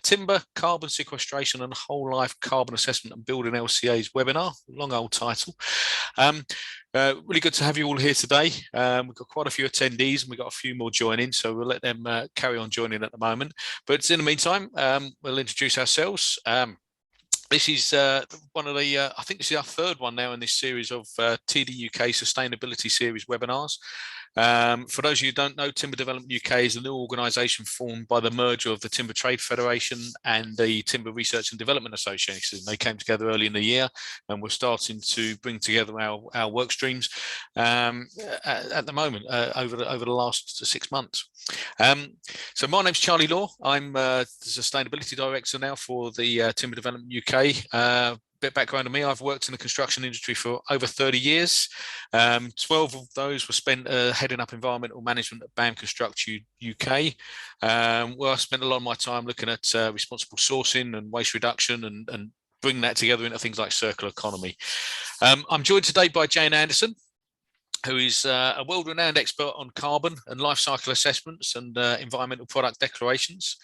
Timber, Carbon Sequestration and Whole Life Carbon Assessment and Building LCA's webinar, long old title. Really good to have you all here today. We've got quite a few attendees and we've got a few more joining, so we'll let them carry on joining at the moment. But in the meantime, we'll introduce ourselves. This is one of the, I think this is our third one now in this series of TDUK Sustainability Series webinars. For those of you who don't know, Timber Development UK is a new organisation formed by the merger of the Timber Trade Federation and the Timber Research and Development Association. They came together early in the year and we're starting to bring together our work streams at the moment over the last 6 months. So my name's Charlie Law. I'm the Sustainability Director now for the Timber Development UK. Bit background on me, I've worked in the construction industry for over 30 years. 12 of those were spent heading up environmental management at BAM Construct UK, where I spent a lot of my time looking at responsible sourcing and waste reduction and bringing that together into things like circular economy. I'm joined today by Jane Anderson, who is a world-renowned expert on carbon and life cycle assessments and environmental product declarations.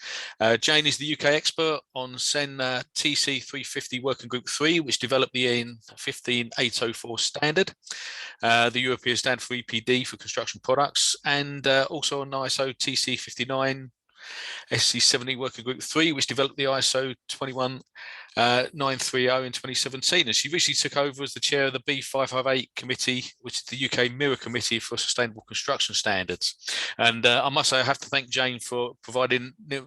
Jane is the UK expert on CEN TC 350 Working Group 3, which developed the EN 15804 standard, the European standard for EPD for construction products, and also on ISO TC 59 SC70 Working Group 3, which developed the ISO 21930 in 2017. And she recently took over as the chair of the B558 committee, which is the UK Mirror Committee for Sustainable Construction Standards. And I must say, I have to thank Jane for providing, I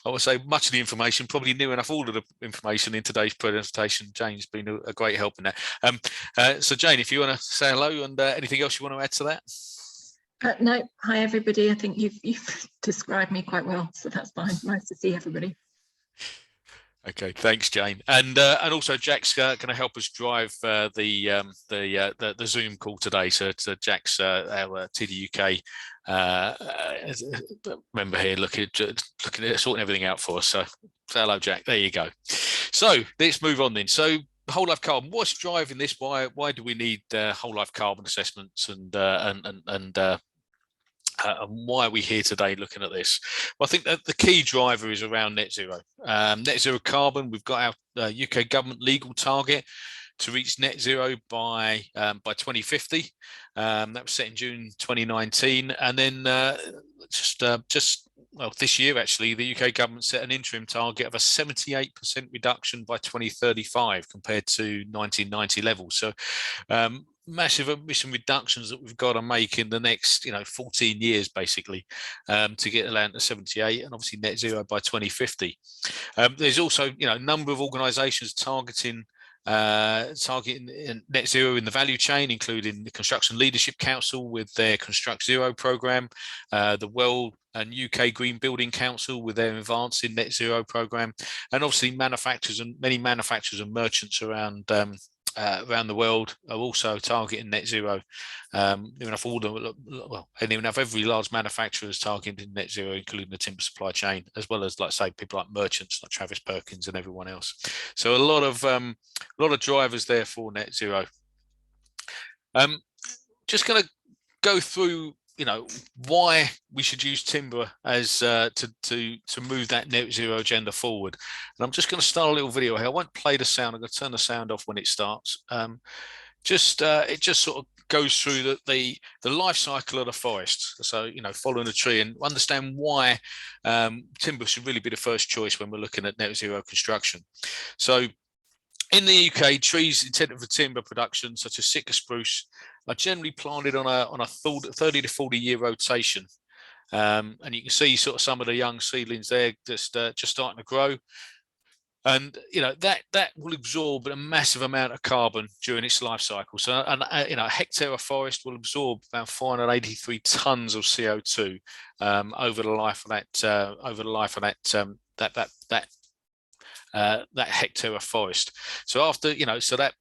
would say, much of the information, probably new enough all of the information in today's presentation. Jane's been a great help in that. So Jane, if you want to say hello and anything else you want to add to that? No, hi everybody. I think you've described me quite well, so that's fine. Nice to see everybody. Okay, thanks, Jane, and also Jack's going to help us drive the Zoom call today. So Jack's our TDUK member here, looking at sorting everything out for us. So hello, Jack. There you go. So let's move on then. So whole life carbon. What's driving this? Why do we need whole life carbon assessments and why are we here today looking at this? Well, I think that the key driver is around net zero. Net zero carbon, we've got our UK government legal target to reach net zero by 2050. That was set in June 2019. And then well, this year, actually, the UK government set an interim target of a 78% reduction by 2035 compared to 1990 levels. So massive emission reductions that we've got to make in the next 14 years basically to get around to 78 and obviously net zero by 2050. There's also a number of organizations targeting net zero in the value chain, including the Construction Leadership Council with their Construct Zero program, the World and UK Green Building Council with their Advancing Net Zero program, and obviously many manufacturers and merchants around the world are also targeting net zero. Enough every large manufacturer is targeting net zero, including the timber supply chain, as well as, like say, people like merchants like Travis Perkins and everyone else. So a lot of drivers there for net zero. Just going to go through why we should use timber as to move that net zero agenda forward. And I'm just going to start a little video here. I won't play the sound. I'm going to turn the sound off when it starts. It just sort of goes through the life cycle of the forest. So following a tree, and understand why timber should really be the first choice when we're looking at net zero construction. So in the UK, trees intended for timber production, such as Sitka spruce, are generally planted on a 30 to 40 year rotation. And you can see sort of some of the young seedlings there just starting to grow. And that will absorb a massive amount of carbon during its life cycle. So a hectare of forest will absorb about 483 tons of CO2 over the life of that hectare of forest. So after so that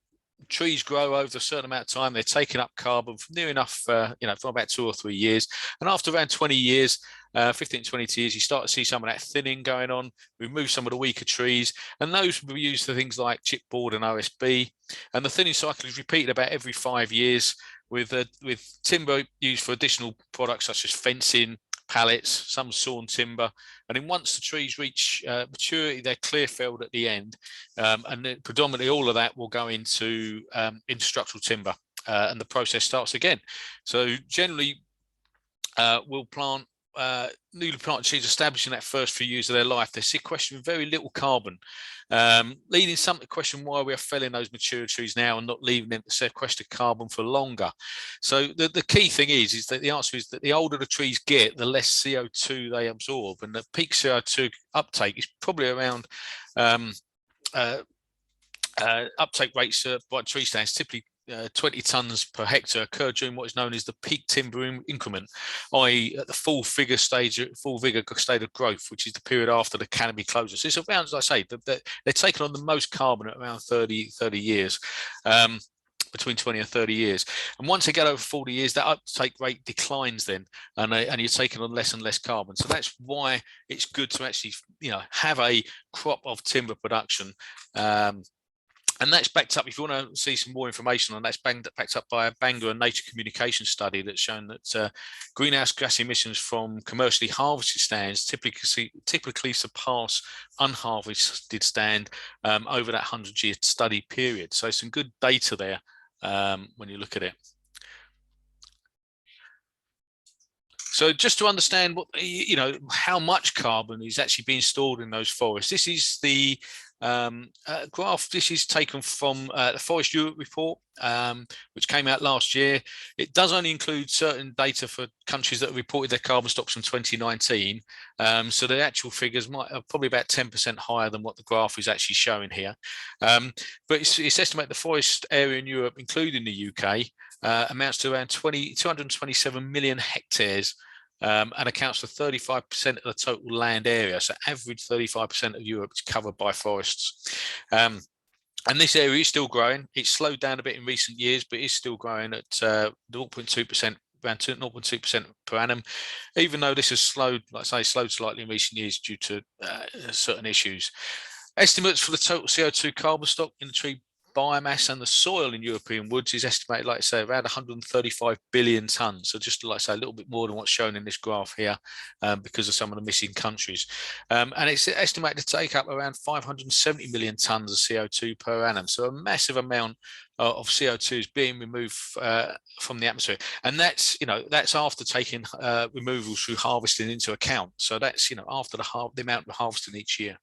trees grow over a certain amount of time, they're taking up carbon for near enough for about 2 or 3 years, and after around 20 years, 15 to 20 years, you start to see some of that thinning going on. Remove some of the weaker trees, and those will be used for things like chipboard and OSB, and the thinning cycle is repeated about every 5 years with timber used for additional products such as fencing, pallets, some sawn timber, and then once the trees reach maturity, they're clear felled at the end, and then predominantly all of that will go into structural timber, and the process starts again. So generally, we'll plant newly planted trees established in that first few years of their life. They're sequestering very little carbon, leading some to question why we are felling those mature trees now and not leaving them to sequester carbon for longer. So the key thing is that the answer is that the older the trees get, the less CO2 they absorb, and the peak CO2 uptake is probably around uptake rates by tree stands, typically 20 tonnes per hectare, occur during what is known as the peak timber increment, i.e. at the full vigor stage of growth, which is the period after the canopy closes. So it's around, as I say, they're taking on the most carbon at around 30 years, between 20 and 30 years. And once they get over 40 years, that uptake rate declines then, and you're taking on less and less carbon. So that's why it's good to actually, have a crop of timber production. And that's backed up, if you want to see some more information on that, that's backed up by a Bangor Nature Communication study that's shown that greenhouse gas emissions from commercially harvested stands typically surpass unharvested stand over that 100-year study period. So some good data there when you look at it. So just to understand what, how much carbon is actually being stored in those forests, this is the graph. This is taken from the Forest Europe report, which came out last year. It does only include certain data for countries that have reported their carbon stocks from 2019. So the actual figures might have probably about 10% higher than what the graph is actually showing here. But it's estimated the forest area in Europe, including the UK, amounts to around 227 million hectares. And accounts for 35% of the total land area. So average 35% of Europe is covered by forests. And this area is still growing. It's slowed down a bit in recent years, but it's still growing at 0.2%, around 0.2% per annum, even though this has slowed, like I say, slowed slightly in recent years due to certain issues. Estimates for the total CO2 carbon stock in the tree biomass and the soil in European woods is estimated, like I say, around 135 billion tonnes. So just like I say, a little bit more than what's shown in this graph here, because of some of the missing countries. And it's estimated to take up around 570 million tonnes of CO2 per annum. So a massive amount of CO2 is being removed from the atmosphere. And that's, that's after taking removals through harvesting into account. So that's, after the amount of harvesting each year.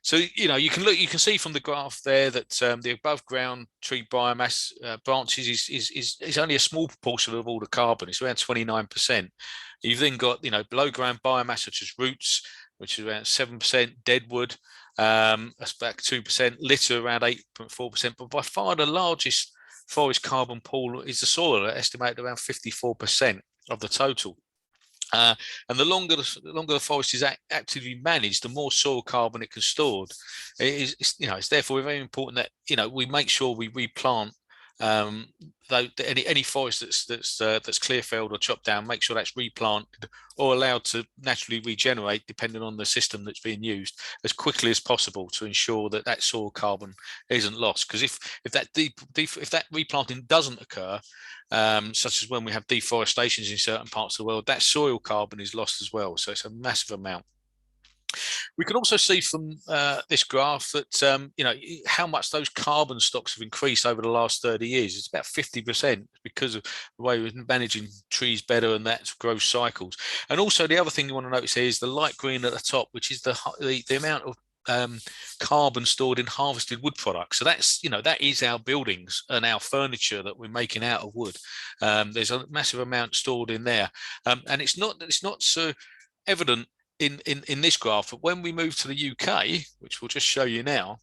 So you can see from the graph there that the above ground tree biomass branches is only a small proportion of all the carbon. It's around 29%. You've then got below ground biomass such as roots, which is around 7%, deadwood, that's about 2%, litter around 8.4%. But by far the largest forest carbon pool is the soil, estimated around 54% of the total. And the longer the forest is actively managed, the more soil carbon it can store. It's therefore very important that we make sure we replant any forest that's clear felled or chopped down. Make sure that's replanted or allowed to naturally regenerate, depending on the system that's being used, as quickly as possible to ensure that soil carbon isn't lost. Because if that replanting doesn't occur, such as when we have deforestations in certain parts of the world, that soil carbon is lost as well. So it's a massive amount. We can also see from this graph that how much those carbon stocks have increased over the last 30 years. It's about 50% because of the way we're managing trees better and that growth cycles. And also the other thing you want to notice here is the light green at the top, which is the amount of carbon stored in harvested wood products. So that's that is our buildings and our furniture that we're making out of wood. There's a massive amount stored in there, and it's not so evident in this graph. But when we move to the UK, which we'll just show you now,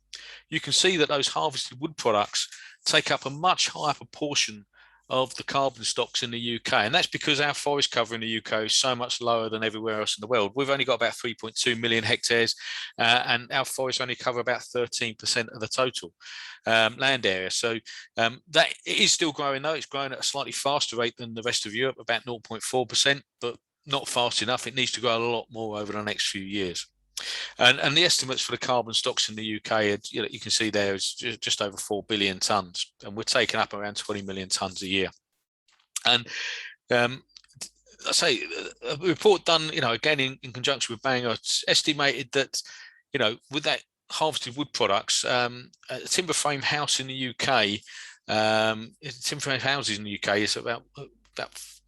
you can see that those harvested wood products take up a much higher proportion of the carbon stocks in the UK, and that's because our forest cover in the UK is so much lower than everywhere else in the world. We've only got about 3.2 million hectares, and our forests only cover about 13% of the total land area. So that it is still growing, though. It's growing at a slightly faster rate than the rest of Europe, about 0.4%, but not fast enough. It needs to grow a lot more over the next few years. And the estimates for the carbon stocks in the UK, you can see there is just over 4 billion tonnes, and we're taking up around 20 million tonnes a year. And I say a report done, again in conjunction with Bangor, estimated that, with that harvested wood products, a timber frame house in the UK, timber frame houses in the UK is about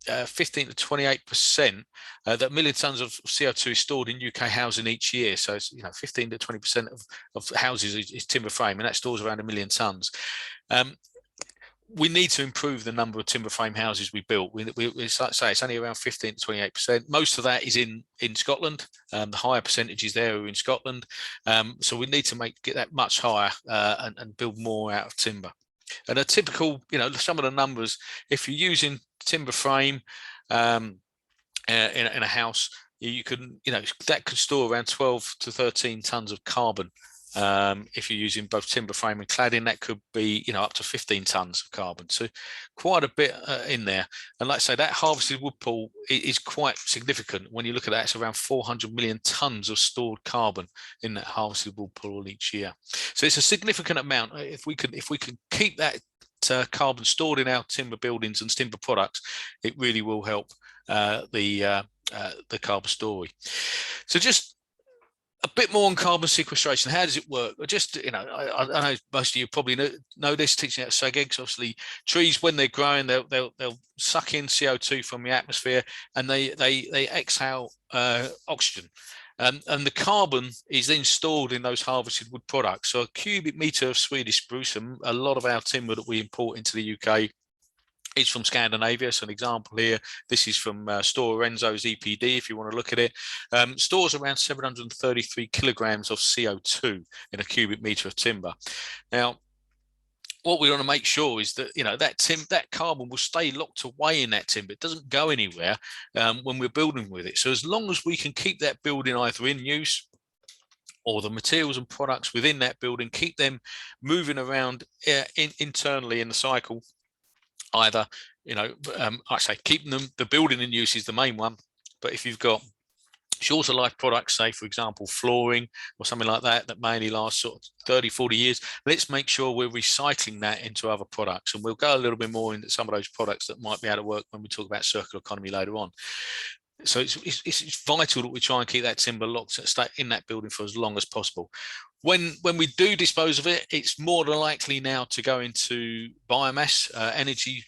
15 to 28%, that million tons of CO2 is stored in UK housing each year. So it's 15 to 20% of houses is timber frame, and that stores around 1 million tons. We need to improve the number of timber frame houses we built. We say it's only around 15 to 28%. Most of that is in Scotland. The higher percentages there are in Scotland. So we need to get that much higher and build more out of timber. And a typical, some of the numbers, if you're using timber frame in a house, you can, that could store around 12 to 13 tons of carbon. If you're using both timber frame and cladding, that could be, up to 15 tons of carbon. So quite a bit in there. And like I say, that harvested wood pool is quite significant. When you look at that, it's around 400 million tons of stored carbon in that harvested wood pool each year. So it's a significant amount. If we can keep that carbon stored in our timber buildings and timber products, it really will help the carbon story. So just a bit more on carbon sequestration. How does it work? Just, I know most of you probably know this, teaching at SAGEGS. Obviously, trees, when they're growing, they'll suck in CO2 from the atmosphere, and they exhale oxygen. And the carbon is then stored in those harvested wood products. So a cubic metre of Swedish spruce, and a lot of our timber that we import into the UK is from Scandinavia. So an example here, this is from Stora Enso's EPD, if you want to look at it, stores around 733 kilograms of CO2 in a cubic metre of timber. Now, what we want to make sure is that that carbon will stay locked away in that timber. It doesn't go anywhere when we're building with it. So as long as we can keep that building either in use, or the materials and products within that building, keep them moving around internally in the cycle, either, I say keeping the building in use is the main one, but if you've got shorter life products, say for example flooring or something like that mainly lasts sort of 30, 40 years, let's make sure we're recycling that into other products. And we'll go a little bit more into some of those products that might be out of work when we talk about circular economy later on. So it's vital that we try and keep that timber locked and stay in that building for as long as possible. When we do dispose of it, it's more than likely now to go into biomass, energy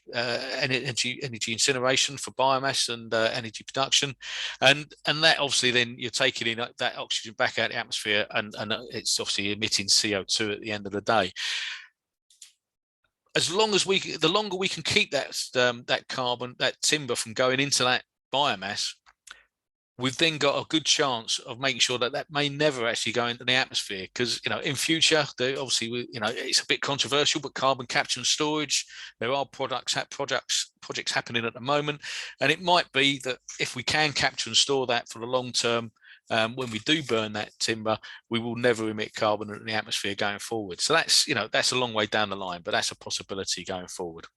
incineration for biomass and energy production, and that obviously then you're taking in that oxygen back out of the atmosphere, and it's obviously emitting CO2 at the end of the day. As long as the longer we can keep that carbon, that timber from going into that biomass, we've then got a good chance of making sure that may never actually go into the atmosphere. Because in future, obviously it's a bit controversial, but carbon capture and storage, there are projects happening at the moment, and it might be that if we can capture and store that for the long term, when we do burn that timber, we will never emit carbon in the atmosphere going forward. So that's a long way down the line, but that's a possibility going forward.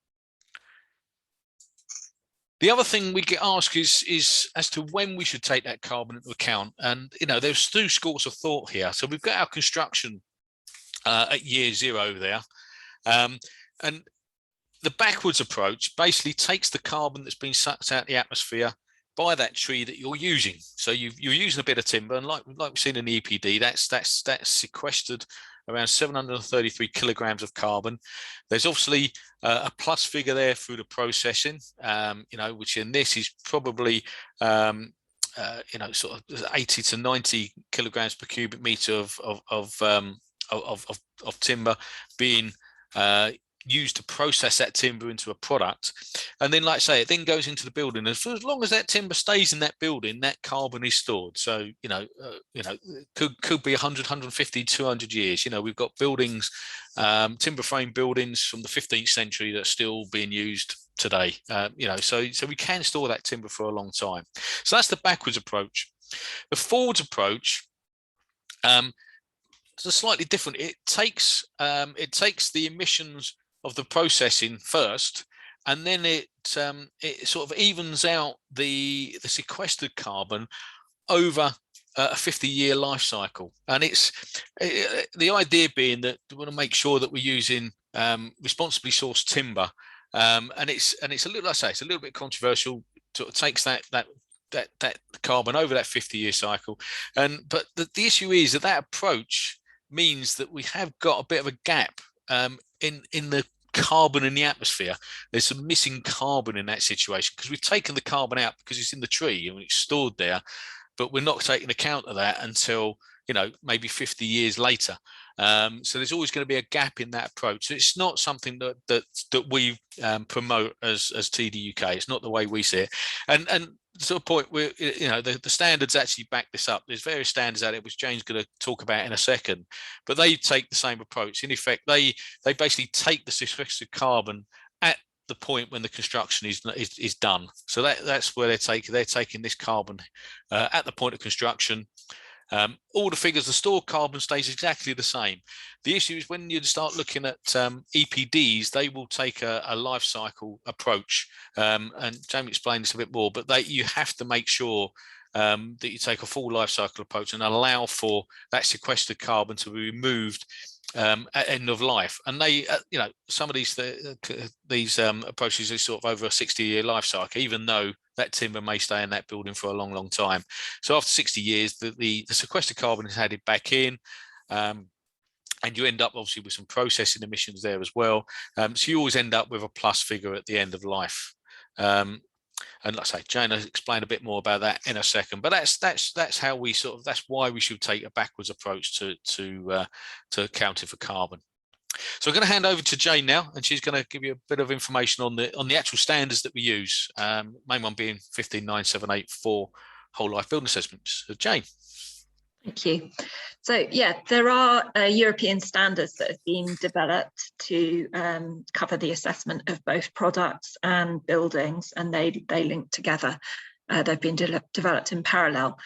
The other thing we get asked is as to when we should take that carbon into account. And, there's two schools of thought here. So we've got our construction at year zero there. And the backwards approach basically takes the carbon that's been sucked out of the atmosphere by that tree that you're using. So you're using a bit of timber, and like we've seen in the EPD, that's sequestered around 733 kilograms of carbon. There's obviously a plus figure there through the processing, which in this is probably sort of 80 to 90 kilograms per cubic meter of timber being used to process that timber into a product. And then, like I say, it then goes into the building, and for as long as that timber stays in that building, that carbon is stored. So could be 100, 150, 200 years. We've got buildings, timber frame buildings from the 15th century that are still being used today. So we can store that timber for a long time. So that's the backwards approach. The forwards approach, it's slightly different. It takes the emissions of the processing first, and then it sort of evens out the sequestered carbon over a 50-year life cycle. And it's the idea being that we want to make sure that we're using responsibly sourced timber. And it's a little, like I say, it's a little bit controversial. sort of takes that carbon over that 50-year cycle. But the issue is that approach means that we have got a bit of a gap in the carbon in the atmosphere. There's some missing carbon in that situation because we've taken the carbon out because it's in the tree and it's stored there, but we're not taking account of that until, you know, maybe 50 years later. So there's always going to be a gap in that approach. So it's not something that we promote as TDUK. It's not the way we see it. And to a point where, you know, the standards actually back this up. There's various standards out there, which Jane's going to talk about in a second, but they take the same approach. In effect, they basically take the sequestered carbon at the point when the construction is done. So that's where they're taking this carbon at the point of construction. All the figures, the stored carbon stays exactly the same. The issue is when you start looking at EPDs, they will take a life cycle approach. And Jamie explained this a bit more, but you have to make sure that you take a full life cycle approach and allow for that sequestered carbon to be removed at end of life. And they, you know, some of these approaches are sort of over a 60-year life cycle, even though that timber may stay in that building for a long, long time. So after 60 years, the sequestered carbon is added back in, and you end up obviously with some processing emissions there as well. So you always end up with a plus figure at the end of life. And like I say, Jane will explain a bit more about that in a second. But that's how we that's why we should take a backwards approach to accounting for carbon. So I'm going to hand over to Jane now, and she's going to give you a bit of information on the actual standards that we use. Main one being 15978 for whole life building assessments. So Jane. Thank you. So yeah, there are European standards that have been developed to cover the assessment of both products and buildings, and they link together. They've been developed in parallel.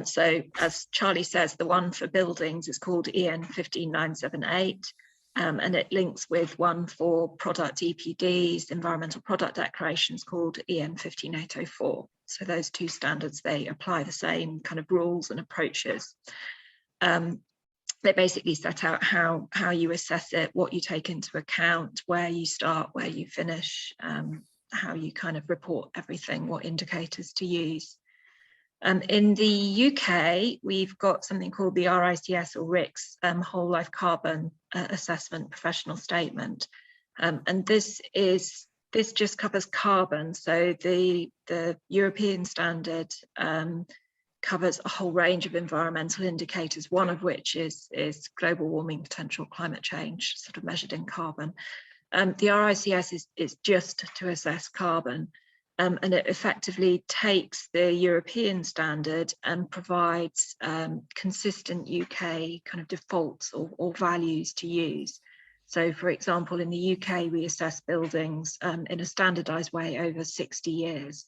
So as Charlie says, the one for buildings is called EN 15978, and it links with one for product EPDs, environmental product declarations, called EN 15804. So those two standards, they apply the same kind of rules and approaches. They basically set out how you assess it, what you take into account, where you start, where you finish, how you kind of report everything, what indicators to use. In the UK, we've got something called the RICS or RICS Whole Life Carbon Assessment Professional Statement. And this just covers carbon. So the European standard covers a whole range of environmental indicators, one of which is global warming potential, climate change, sort of measured in carbon. The RICS is just to assess carbon, and it effectively takes the European standard and provides consistent UK kind of defaults or values to use. So for example, in the UK, we assess buildings in a standardized way over 60 years.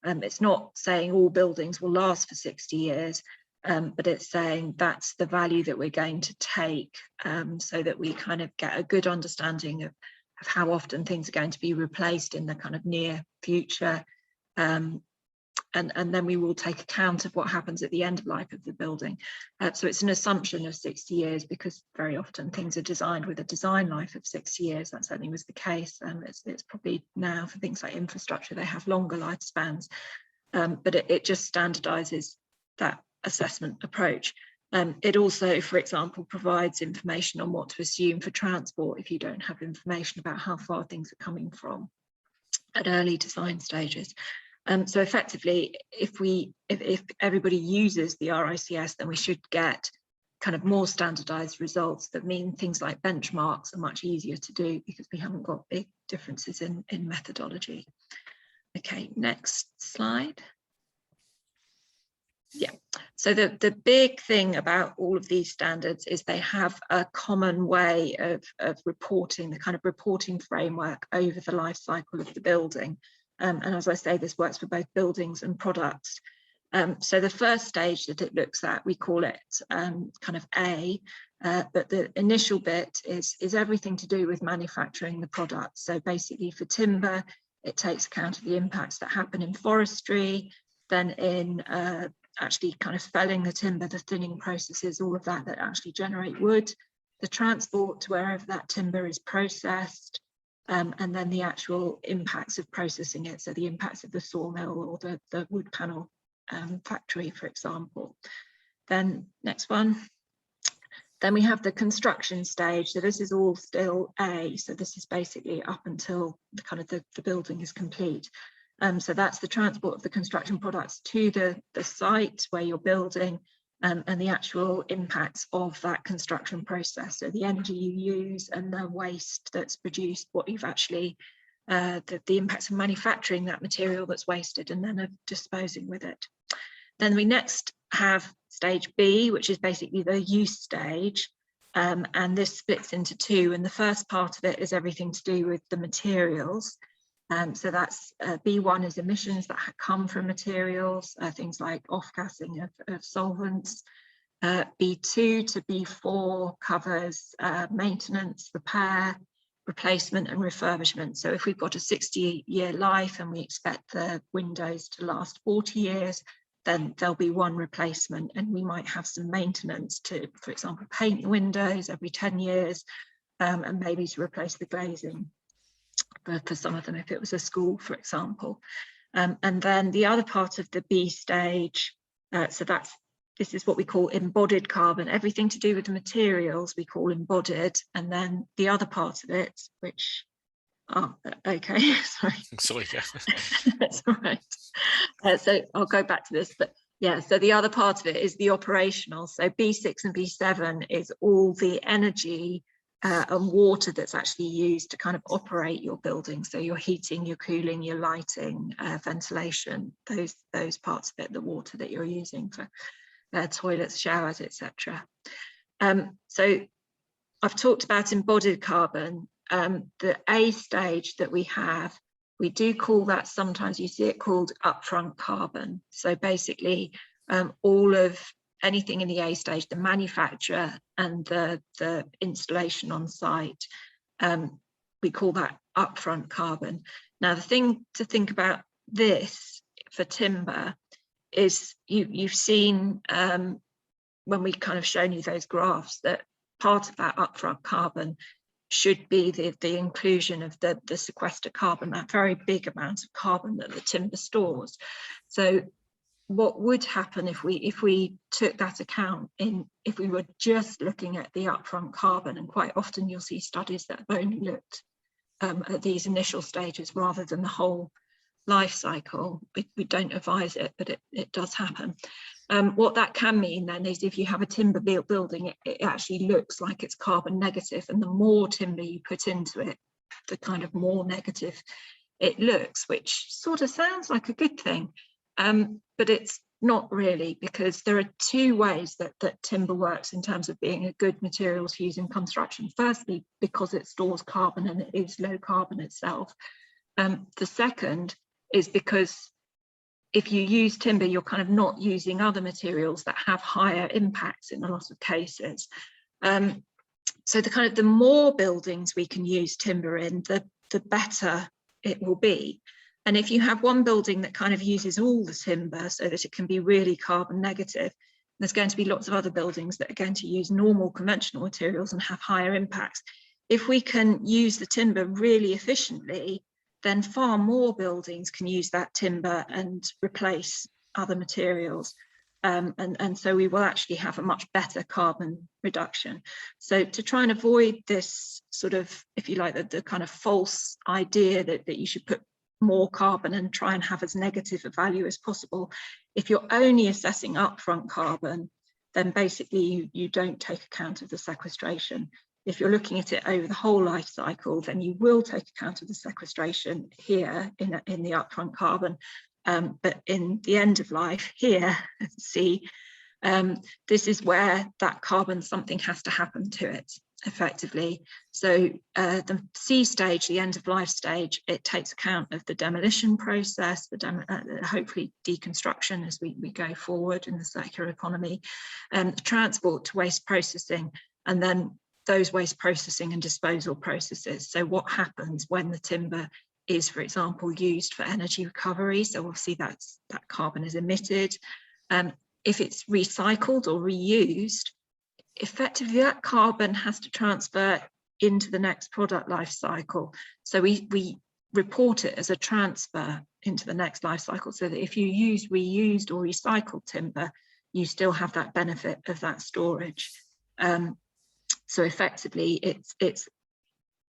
It's not saying all buildings will last for 60 years, but it's saying that's the value that we're going to take, so that we kind of get a good understanding of how often things are going to be replaced in the kind of near future. And then we will take account of what happens at the end of life of the building. So it's an assumption of 60 years because very often things are designed with a design life of 60 years. That certainly was the case. It's probably now for things like infrastructure, they have longer lifespans, but it just standardizes that assessment approach. It also, for example, provides information on what to assume for transport if you don't have information about how far things are coming from at early design stages. So effectively, if everybody uses the RICS, then we should get kind of more standardized results that mean things like benchmarks are much easier to do because we haven't got big differences in methodology. Okay, next slide. Yeah, so the big thing about all of these standards is they have a common way of reporting, the kind of reporting framework over the life cycle of the building. And as I say, this works for both buildings and products. So the first stage that it looks at, we call it kind of A, but the initial bit is everything to do with manufacturing the product. So basically for timber, it takes account of the impacts that happen in forestry, then in actually kind of felling the timber, the thinning processes, all of that actually generate wood, the transport to wherever that timber is processed, and then the actual impacts of processing it, so the impacts of the sawmill or the wood panel factory, for example. Then next one. Then we have the construction stage. So this is all still A. So this is basically up until the building is complete. So that's the transport of the construction products to the site where you're building, and the actual impacts of that construction process. So the energy you use and the waste that's produced, what you've actually, the impacts of manufacturing that material that's wasted, and then of disposing with it. Then we next have stage B, which is basically the use stage. And this splits into two. And the first part of it is everything to do with the materials. So that's B1 is emissions that come from materials, things like off-gassing of solvents. B2 to B4 covers maintenance, repair, replacement and refurbishment. So if we've got a 60-year life and we expect the windows to last 40 years, then there'll be one replacement, and we might have some maintenance to, for example, paint the windows every 10 years, and maybe to replace the glazing for some of them if it was a school, for example. And then the other part of the B stage, so this is what we call embodied carbon. Everything to do with the materials we call embodied, and then the other part of it, which, okay, sorry. Yeah. That's all right. So I'll go back to this, but yeah, so the other part of it is the operational. So B6 and B7 is all the energy and water that's actually used to kind of operate your building. So your heating, your cooling, your lighting, ventilation, those parts of it, the water that you're using for toilets, showers, etc. So I've talked about embodied carbon. The A stage that we have, we do call that, sometimes you see it called upfront carbon. So basically all of anything in the A stage, the manufacture and the installation on site, we call that upfront carbon. Now the thing to think about this for timber is you've seen when we kind of shown you those graphs that part of that upfront carbon should be the inclusion of the sequestered carbon, that very big amount of carbon that the timber stores. So what would happen if we took that account if we were just looking at the upfront carbon, and quite often you'll see studies that have only looked at these initial stages rather than the whole life cycle. We don't advise it, but it does happen. What that can mean then is if you have a timber built building, it actually looks like it's carbon negative, and the more timber you put into it, the kind of more negative it looks, which sort of sounds like a good thing, but it's not really, because there are two ways that timber works in terms of being a good material to use in construction. Firstly, because it stores carbon and it is low carbon itself. The second is because if you use timber, you're kind of not using other materials that have higher impacts in a lot of cases. So the more buildings we can use timber in, the better it will be. And if you have one building that kind of uses all the timber so that it can be really carbon negative, there's going to be lots of other buildings that are going to use normal conventional materials and have higher impacts. If we can use the timber really efficiently, then far more buildings can use that timber and replace other materials. And so we will actually have a much better carbon reduction. So to try and avoid this sort of, if you like, the kind of false idea that you should put more carbon and try and have as negative a value as possible, if you're only assessing upfront carbon, then basically you don't take account of the sequestration. If you're looking at it over the whole life cycle, then you will take account of the sequestration here in the upfront carbon, but in the end of life here, see, this is where that carbon, something has to happen to it effectively. So the C stage, the end of life stage, it takes account of the demolition process, hopefully deconstruction as we go forward in the circular economy, transport to waste processing, and then those waste processing and disposal processes. So what happens when the timber is, for example, used for energy recovery? So obviously that carbon is emitted. If it's recycled or reused, effectively that carbon has to transfer into the next product life cycle. So we report it as a transfer into the next life cycle, so that if you use reused or recycled timber, you still have that benefit of that storage. So effectively, it's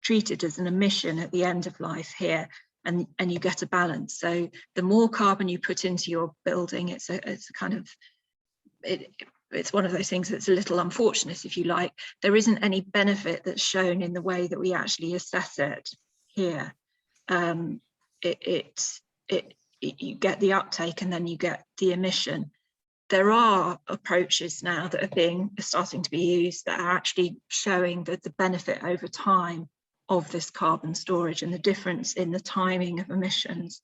treated as an emission at the end of life here, and you get a balance. So the more carbon you put into your building, it's a kind of, it's one of those things that's a little unfortunate, if you like. There isn't any benefit that's shown in the way that we actually assess it here. You get the uptake and then you get the emission. There are approaches now that are starting to be used that are actually showing that the benefit over time of this carbon storage and the difference in the timing of emissions.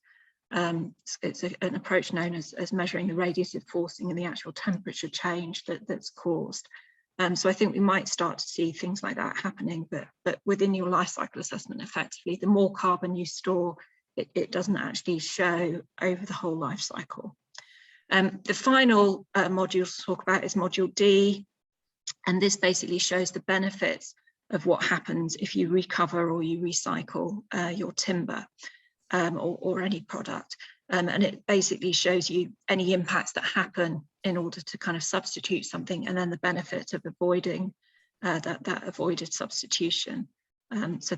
It's an approach known as measuring the radiative forcing and the actual temperature change that's caused. So I think we might start to see things like that happening, but within your life cycle assessment, effectively, the more carbon you store, it doesn't actually show over the whole life cycle. The final module to talk about is module D, and this basically shows the benefits of what happens if you recover or you recycle your timber or any product. And it basically shows you any impacts that happen in order to kind of substitute something, and then the benefit of avoiding that avoided substitution. So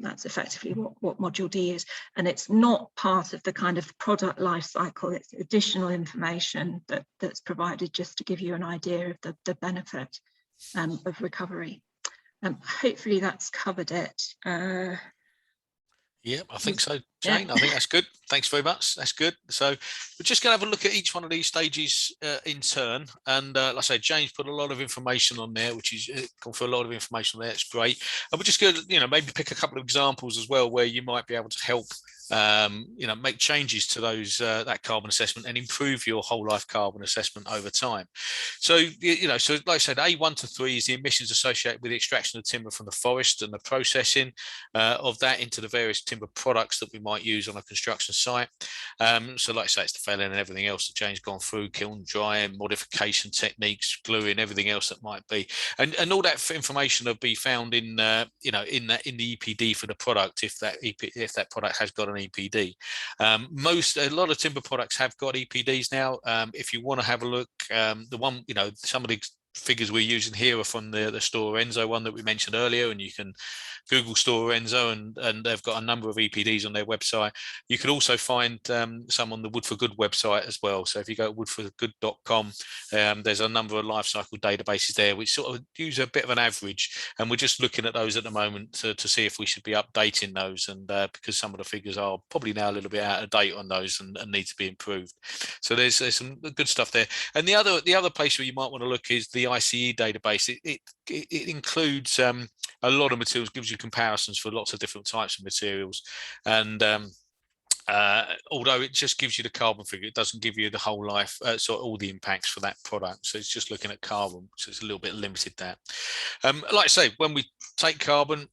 that's effectively what module D is, and it's not part of the kind of product life cycle. It's additional information that's provided just to give you an idea of the benefit of recovery. Hopefully that's covered it. Yeah, I think so, Jane. Yeah. I think that's good. Thanks very much. That's good. So we're just going to have a look at each one of these stages in turn. And like I say, Jane's put a lot of information on there, which is gone for a lot of information there. It's great. And we're just going to, maybe pick a couple of examples as well where you might be able to help make changes to those that carbon assessment and improve your whole life carbon assessment over time. So so like I said, A1 to 3 is the emissions associated with the extraction of timber from the forest and the processing of that into the various timber products that we might use on a construction site. So like I say, it's the felling and everything else that Jane's gone through: kiln drying, modification techniques, gluing, everything else that might be, and all that information will be found in in the EPD for the product if that product has got an EPD. A lot of timber products have got EPDs now. If you want to have a look, the one, some of the figures we're using here are from the Stora Enso one that we mentioned earlier, and you can Google Stora Enso and they've got a number of EPDs on their website. You can also find some on the Wood for Good website as well. So if you go to woodforgood.com, there's a number of life cycle databases there which sort of use a bit of an average, and we're just looking at those at the moment to see if we should be updating those, and because some of the figures are probably now a little bit out of date on those and need to be improved. So there's some good stuff there. And the other place where you might want to look is the ICE database. It includes a lot of materials, gives you comparisons for lots of different types of materials, and although it just gives you the carbon figure, it doesn't give you the whole life, so all the impacts for that product. So it's just looking at carbon, so it's a little bit limited there. Like I say, when we take carbon,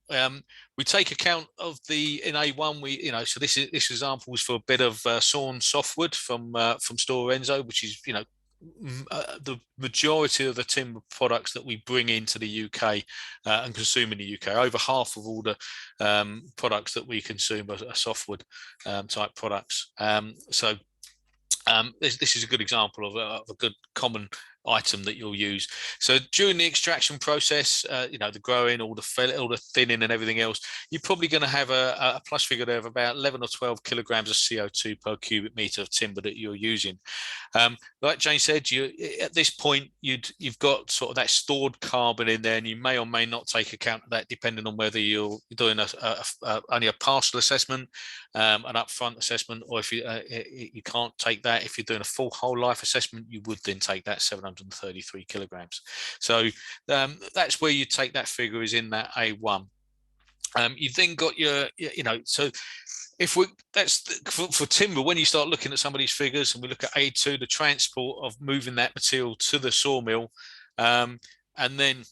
we take account of in A1. So this example was for a bit of sawn softwood from Stora Enso, which is the majority of the timber products that we bring into the UK and consume in the UK. Over half of all the products that we consume are softwood type products. So this is a good example of a good common item that you'll use. So during the extraction process, the growing, all the thinning and everything else, you're probably going to have a plus figure there of about 11 or 12 kilograms of CO2 per cubic meter of timber that you're using. Like Jane said, at this point you've got sort of that stored carbon in there, and you may or may not take account of that depending on whether you're doing only a partial assessment, an upfront assessment, or if you can't take that. If you're doing a full whole life assessment, you would then take that 733 kilograms. So that's where you take that figure, is in that A1. You then got your, so if that's for timber, when you start looking at some of these figures, and we look at A2, the transport of moving that material to the sawmill, and then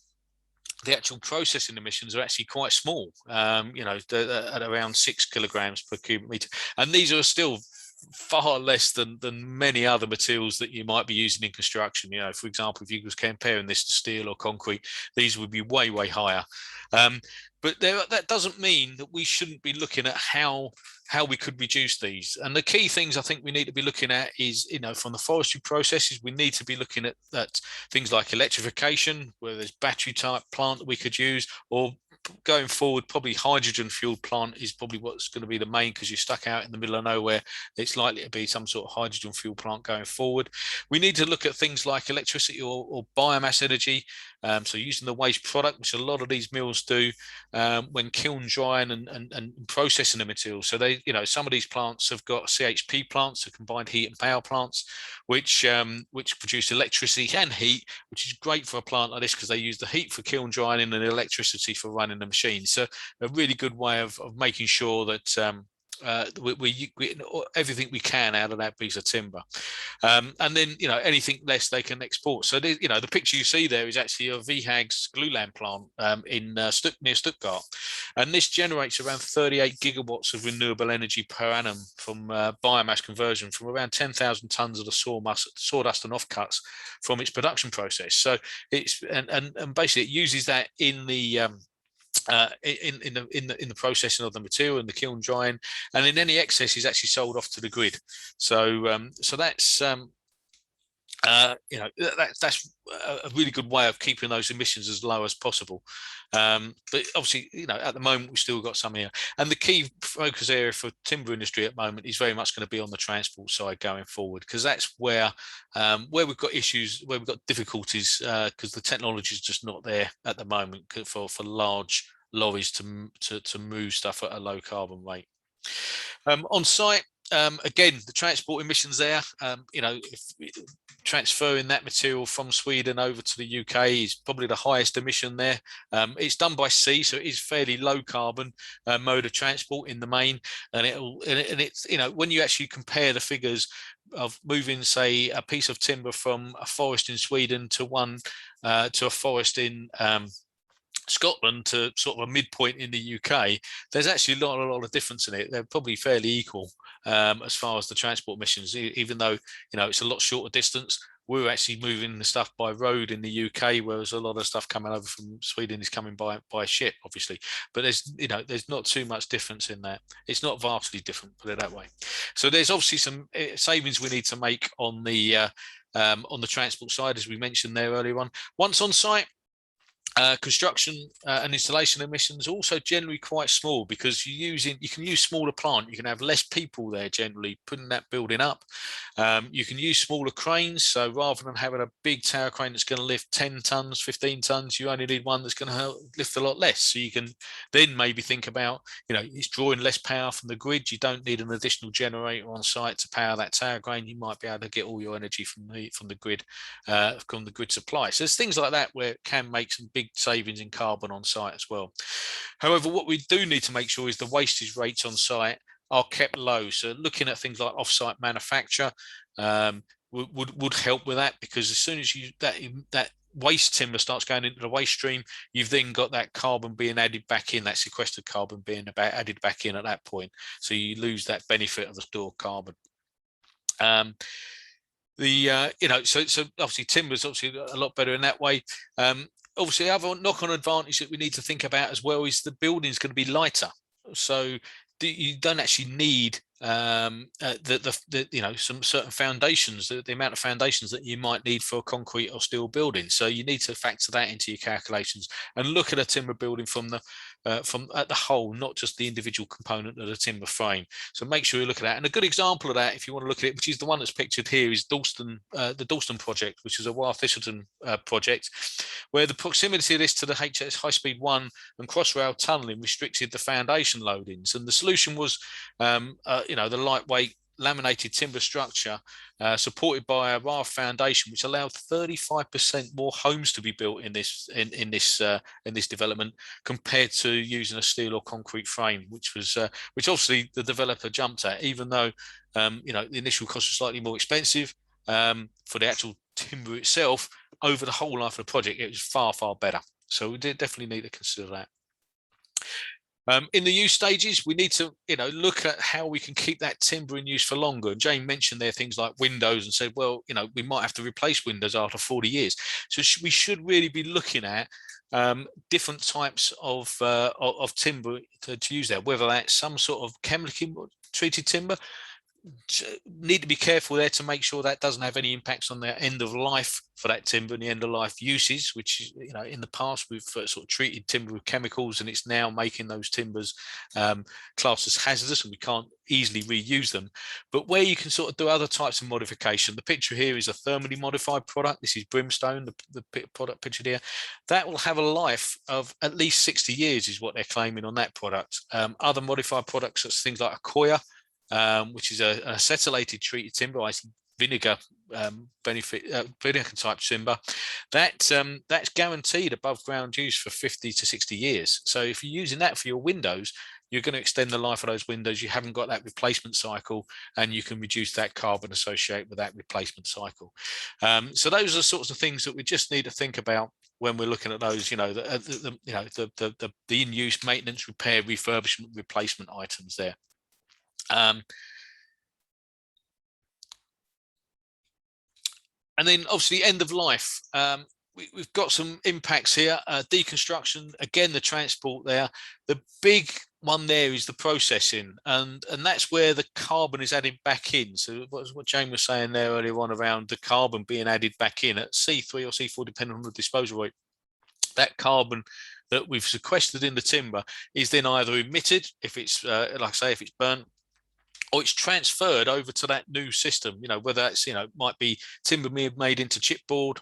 the actual processing emissions are actually quite small, at around 6 kilograms per cubic meter. And these are still far less than many other materials that you might be using in construction. You know, for example, if you was comparing this to steel or concrete, these would be way higher. But that doesn't mean that we shouldn't be looking at how we could reduce these. And the key things I think we need to be looking at is, you know, from the forestry processes, we need to be looking at things like electrification, where there's battery type plant that we could use, or going forward, probably hydrogen fueled plant is probably what's going to be the main, because you're stuck out in the middle of nowhere. It's likely to be some sort of hydrogen fuel plant going forward. We need to look at things like electricity or biomass energy. So using the waste product, which a lot of these mills do, when kiln drying and processing the material. So they, you know, some of these plants have got CHP plants, so combined heat and power plants, which produce electricity and heat, which is great for a plant like this because they use the heat for kiln drying and the electricity for running the machine. So a really good way of making sure that we everything we can out of that piece of timber, and then, you know, anything less they can export. So you know, the picture you see there is actually a VHAG's glulam plant in near Stuttgart, and this generates around 38 gigawatts of renewable energy per annum from biomass conversion from around 10,000 tons of the sawdust and offcuts from its production process. So it's and basically it uses that in the in the processing of the material and the kiln drying, and then any excess is actually sold off to the grid. So so that's you know, that's a really good way of keeping those emissions as low as possible. But obviously, you know, at the moment we've still got some here, and the key focus area for timber industry at the moment is very much going to be on the transport side going forward, because that's where we've got issues, where we've got difficulties, because the technology is just not there at the moment for large lorries to move stuff at a low carbon rate. On site, again, the transport emissions there, you know, if transferring that material from Sweden over to the UK is probably the highest emission there. It's done by sea, so it is fairly low carbon mode of transport in the main, and it's, you know, when you actually compare the figures of moving, say, a piece of timber from a forest in Sweden to a forest in Scotland to sort of a midpoint in the UK, there's actually not a lot of difference in it. They're probably fairly equal as far as the transport emissions, even though, you know, it's a lot shorter distance. We're actually moving the stuff by road in the UK, whereas a lot of stuff coming over from Sweden is coming by ship, obviously. But there's, you know, there's not too much difference in that. It's not vastly different, put it that way. So there's obviously some savings we need to make on the transport side, as we mentioned there earlier on. Once on site, construction and installation emissions are also generally quite small, because you can use smaller plant. You can have less people there generally putting that building up. You can use smaller cranes, so rather than having a big tower crane that's going to lift 10 tons, 15 tons, you only need one that's going to lift a lot less. So you can then maybe think about, you know, it's drawing less power from the grid. You don't need an additional generator on site to power that tower crane. You might be able to get all your energy from the grid supply. So there's things like that where it can make some big savings in carbon on site as well. However, what we do need to make sure is the wastage rates on site are kept low. So looking at things like off-site manufacture would help with that, because as soon as that waste timber starts going into the waste stream, you've then got that carbon being added back in, that sequestered carbon being added back in at that point. So you lose that benefit of the stored carbon. You know, so obviously timber is obviously a lot better in that way. Obviously, other knock-on advantage that we need to think about as well is the building is going to be lighter. So you don't actually need you know, some certain foundations, the amount of foundations that you might need for a concrete or steel building. So you need to factor that into your calculations and look at a timber building from at the whole, not just the individual component of the timber frame. So make sure you look at that. And a good example of that, if you want to look at it, which is the one that's pictured here, is the Dalston project, which is a Wyre Thistleton project, where the proximity of this to the HS High Speed 1 and Crossrail tunnelling restricted the foundation loadings. And the solution was you know, the lightweight laminated timber structure supported by a raft foundation, which allowed 35% more homes to be built in this development compared to using a steel or concrete frame, which obviously the developer jumped at, even though you know, the initial cost was slightly more expensive for the actual timber itself. Over the whole life of the project, it was far better. So we definitely need to consider that. In the use stages, we need to, look at how we can keep that timber in use for longer. And Jane mentioned there things like windows and said, well, we might have to replace windows after 40 years. So we should really be looking at different types of timber to use there, whether that's some sort of chemically treated timber. Need to be careful there to make sure that doesn't have any impacts on the end of life for that timber and the end of life uses, which in the past we've sort of treated timber with chemicals, and it's now making those timbers classed as hazardous, and we can't easily reuse them. But where you can sort of do other types of modification, the picture here is a thermally modified product. This is brimstone, the product pictured here. That will have a life of at least 60 years is what they're claiming on that product. Other modified products, such as things like Accoya, which is a acetylated treated timber, vinegar vinegar type timber, that's guaranteed above ground use for 50 to 60 years. So if you're using that for your windows, you're going to extend the life of those windows. You haven't got that replacement cycle, and you can reduce that carbon associated with that replacement cycle. So those are sorts of things that we just need to think about when we're looking at those, the in-use maintenance, repair, refurbishment, replacement items there. And then obviously end of life. We've got some impacts here. Deconstruction, again, the transport there. The big one there is the processing, and that's where the carbon is added back in. So what Jane was saying there earlier on around the carbon being added back in at C3 or C4, depending on the disposal rate. That carbon that we've sequestered in the timber is then either emitted, if it's like I say, if it's burnt, or it's transferred over to that new system, whether that's, might be timber made into chipboard,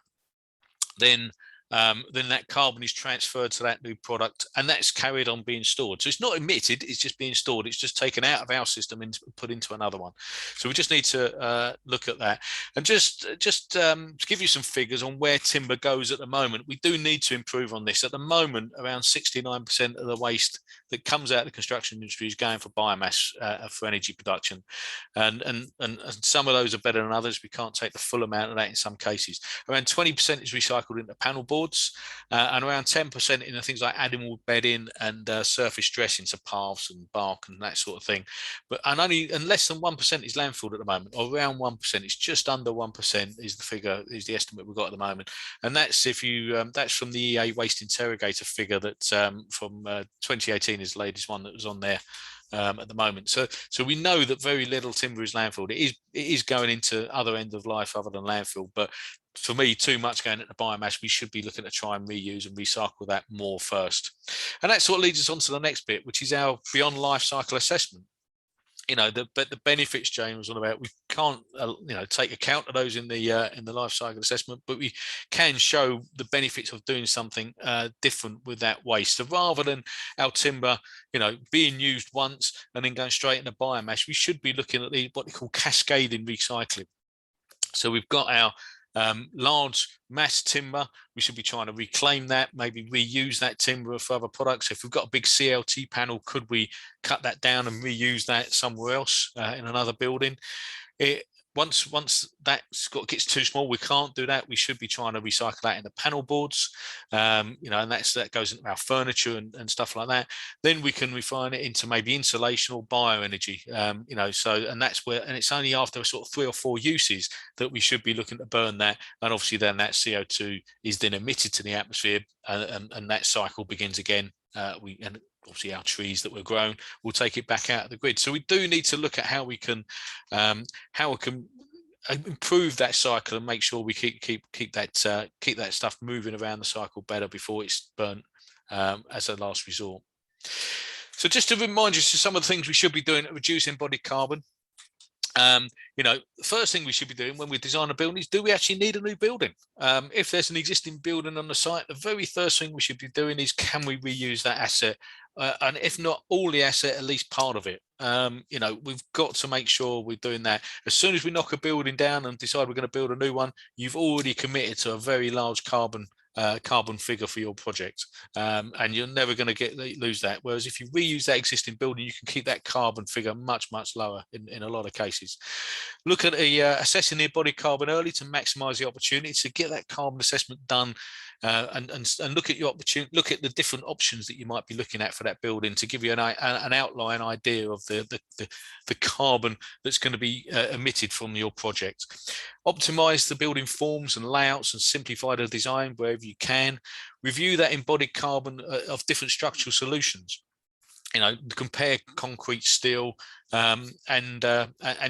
then that carbon is transferred to that new product, and that's carried on being stored. So it's not emitted, it's just being stored. It's just taken out of our system and put into another one. So we just need to look at that. And just to give you some figures on where timber goes at the moment, we do need to improve on this. At the moment, around 69% of the waste that comes out of the construction industry is going for biomass for energy production. And some of those are better than others. We can't take the full amount of that in some cases. Around 20% is recycled into panel boards, and around 10% in things like animal bedding and surface dressings, so paths and bark and that sort of thing. And less than 1% is landfilled at the moment, or around 1%. It's just under 1% is the figure, is the estimate we've got at the moment. And that's if you that's from the EA Waste Interrogator figure that from 2018 is the latest one that was on there. At the moment, so we know that very little timber is landfilled. It is going into other end of life other than landfill, but for me, too much going into biomass. We should be looking to try and reuse and recycle that more first. And that's what leads us on to the next bit, which is our beyond life cycle assessment. The benefits Jane was on about, we can't take account of those in the life cycle assessment, but we can show the benefits of doing something different with that waste. So rather than our timber being used once and then going straight into biomass, we should be looking at what they call cascading recycling. So we've got our large mass timber. We should be trying to reclaim that, maybe reuse that timber for other products. If we've got a big CLT panel, could we cut that down and reuse that somewhere else in another building? Once that gets too small, we can't do that. We should be trying to recycle that into panel boards, and that goes into our furniture and stuff like that. Then we can refine it into maybe insulation or bioenergy, and that's where, and it's only after sort of 3 or 4 uses that we should be looking to burn that, and obviously then that CO2 is then emitted to the atmosphere, and that cycle begins again. And obviously our trees that we're growing will take it back out of the grid. So we do need to look at how we can improve that cycle and make sure we keep that stuff moving around the cycle better before it's burnt as a last resort. So just to remind you of some of the things we should be doing to reduce embodied carbon. The first thing we should be doing when we design a building is, do we actually need a new building? If there's an existing building on the site, the very first thing we should be doing is, can we reuse that asset? And if not all the asset, at least part of it. We've got to make sure we're doing that. As soon as we knock a building down and decide we're going to build a new one, you've already committed to a very large carbon figure for your project, and you're never going to lose that. Whereas if you reuse that existing building, you can keep that carbon figure much lower in a lot of cases. Look at assessing the embodied carbon early to maximize the opportunity to get that carbon assessment done and look at your opportunity, look at the different options that you might be looking at for that building to give you an outline idea of the carbon that's going to be emitted from your project. Optimize the building forms and layouts and simplify the design wherever you can. Review that embodied carbon of different structural solutions. Compare concrete, steel, and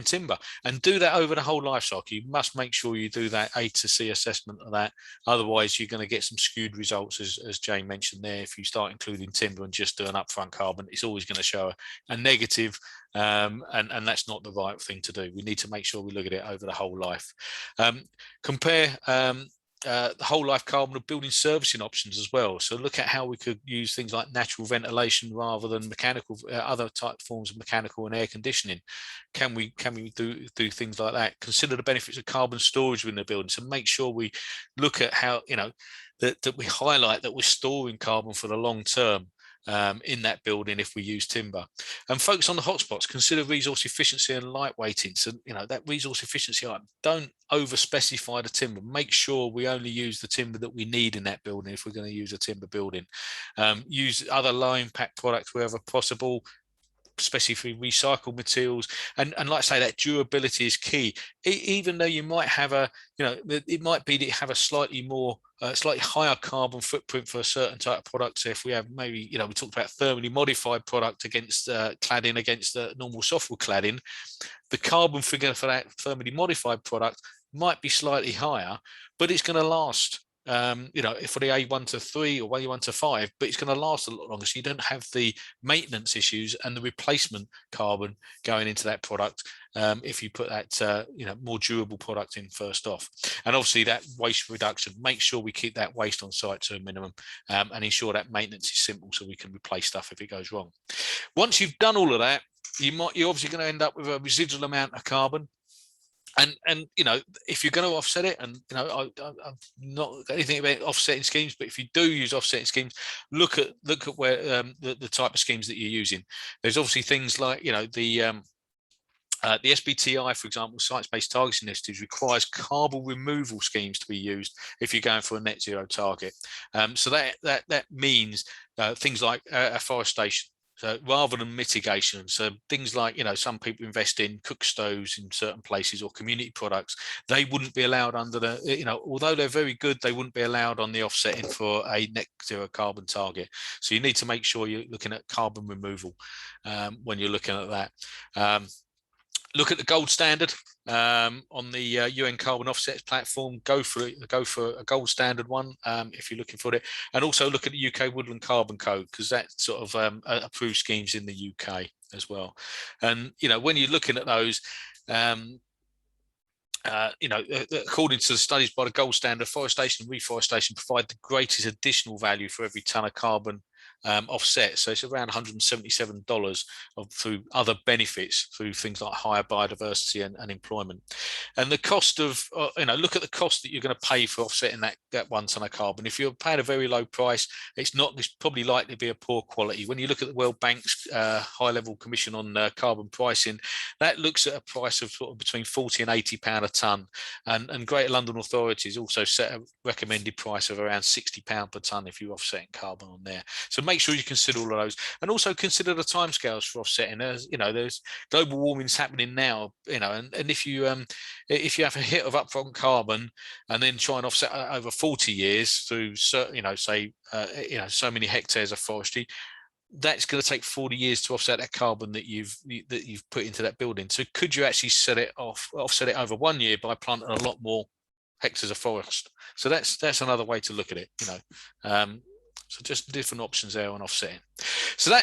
timber, and do that over the whole life cycle. You must make sure you do that A to C assessment of that. Otherwise, you're going to get some skewed results, as Jane mentioned there. If you start including timber and just do an upfront carbon, it's always going to show a negative, and that's not the right thing to do. We need to make sure we look at it over the whole life. Compare the whole life carbon of building servicing options as well. So look at how we could use things like natural ventilation rather than mechanical, other type forms of mechanical and air conditioning. Can we do things like that? Consider the benefits of carbon storage within the building. So make sure we look at how, that we highlight that we're storing carbon for the long term in that building if we use timber. And focus on the hotspots. Consider resource efficiency and lightweighting. So that resource efficiency item, don't over specify the timber. Make sure we only use the timber that we need in that building if we're going to use a timber building. Use other low impact products wherever possible, especially for recycled materials, and like I say, that durability is key. Even though you might have it might be that you have a slightly higher carbon footprint for a certain type of product. So if we have maybe, we talked about thermally modified product against cladding against normal softwood cladding, the carbon figure for that thermally modified product might be slightly higher, but it's going to last. For the A1 to 3 or A1 to 5, but it's going to last a lot longer. So you don't have the maintenance issues and the replacement carbon going into that product if you put that more durable product in first off. And obviously that waste reduction, make sure we keep that waste on site to a minimum, and ensure that maintenance is simple so we can replace stuff if it goes wrong. Once you've done all of that, you're obviously going to end up with a residual amount of carbon. And if you're going to offset it, and I've not got anything about offsetting schemes, but if you do use offsetting schemes, look at where the type of schemes that you're using. There's obviously things like the SBTI, for example, Science-Based Targeting Initiative, requires carbon removal schemes to be used if you're going for a net zero target. So that means things like afforestation. So rather than mitigation, so things like, some people invest in cook stoves in certain places or community products, they wouldn't be allowed under the, although they're very good, they wouldn't be allowed on the offsetting for a net zero carbon target. So you need to make sure you're looking at carbon removal when you're looking at that. Look at the gold standard on the UN carbon offsets platform. Go for a gold standard one if you're looking for it, and also look at the UK Woodland Carbon Code, because that sort of approves schemes in the UK as well. And when you're looking at those, according to the studies by the gold standard, forestation and reforestation provide the greatest additional value for every ton of carbon offset. So it's around $177 through other benefits, through things like higher biodiversity and employment. And the cost of, look at the cost that you're going to pay for offsetting that 1 ton of carbon. If you're paying a very low price, it's probably likely to be a poor quality. When you look at the World Bank's high-level commission on carbon pricing, that looks at a price of sort of between £40 and £80 a tonne. And Greater London authorities also set a recommended price of around £60 per tonne if you're offsetting carbon on there. So make sure you consider all of those, and also consider the timescales for offsetting. There's global warming's happening now, and if you have a hit of upfront carbon and then try and offset over 40 years through, so many hectares of forestry, that's going to take 40 years to offset that carbon that you've put into that building. So could you actually offset it over 1 year by planting a lot more hectares of forest? So that's another way to look at it. So just different options there on offsetting. So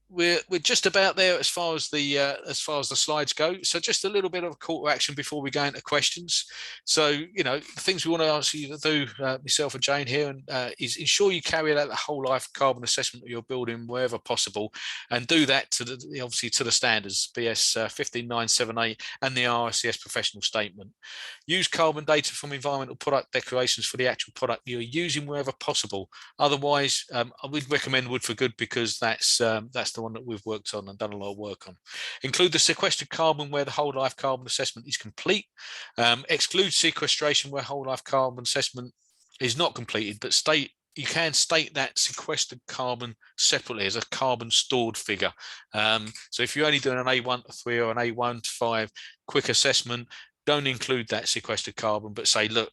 we're just about there as far as the slides go. So just a little bit of a call to action before we go into questions. So the things we want to ask you to do, myself and Jane here, is ensure you carry out the whole life carbon assessment of your building wherever possible, and do that obviously to the standards, BS 15978 and the RICS professional statement. Use carbon data from environmental product declarations for the actual product you're using wherever possible. Otherwise, I would recommend Wood for Good, because that's the one that we've worked on and done a lot of work on. Include the sequestered carbon where the whole life carbon assessment is complete. Exclude sequestration where whole life carbon assessment is not completed, but you can state that sequestered carbon separately as a carbon stored figure. So if you're only doing an A1 to 3 or an A1 to 5 quick assessment, don't include that sequestered carbon, but say, look,